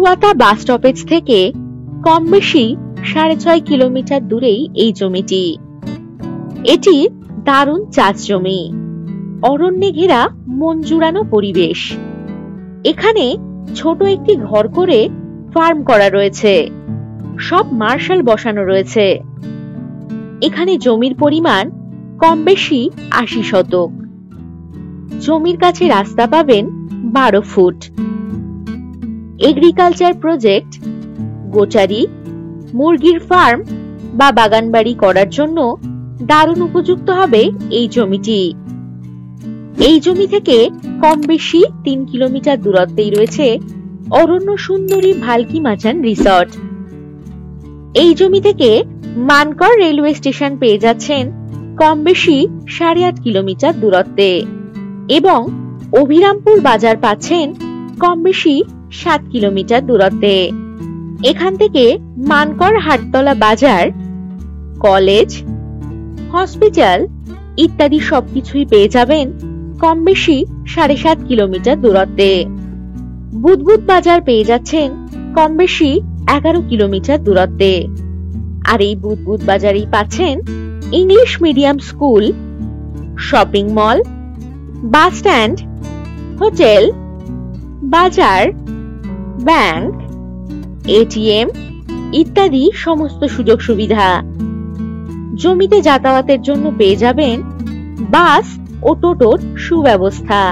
রুয়াতা bus stoppage থেকে কম বেশি 6.5 kilometre দূরেই এই জমিটি। এটি দারুণ চাষ জমি, অরণ্যে ঘেরা মন জুড়ানো পরিবেশ। এখানে ছোট একটি ঘর করে ফার্ম করা রয়েছে, সব মার্শাল বসানো রয়েছে। এখানে জমির পরিমাণ কম বেশি 80 শতক। জমির কাছে রাস্তা পাবেন 12 ফুট। এগ্রিকালচার প্রজেক্ট, গোচারি, মুরগির ফার্ম বা বাগানবাড়ি করার জন্য দারুণ উপযুক্ত হবে এই জমিটি। এই জমি থেকে কম বেশি 3 কিলোমিটার দূরত্বেই রয়েছে অরণ্য সুন্দরী ভালকি মাচান রিসর্ট। এই জমি থেকে মানকর রেলওয়ে স্টেশন পেয়ে যাচ্ছেন কম বেশি 8.5 কিলোমিটার দূরত্বে এবং অভিরামপুর বাজার পাচ্ছেন কম বেশি 7 কিলোমিটার দূরত্বে। এখান থেকে মানকর হাটতলা বাজার, কলেজ, হসপিটাল ইত্যাদি সবকিছুই পেয়ে যাবেন কম বেশি 7.5 কিলোমিটার দূরত্বে। বুদবুদ বাজার পেয়ে যাচ্ছেন কম বেশি 11 কিলোমিটার দূরত্বে। আর এই বুদবুদ বাজারেই পাচ্ছেন English medium school, shopping mall, bus stand, hotel, বাজার, ব্যাংক, এটিএম ইত্যাদি সমস্ত সুযোগ সুবিধা। জমিতে যাতায়াতের জন্য পেয়ে যাবেন বাস ও টোটোর সুব্যবস্থা।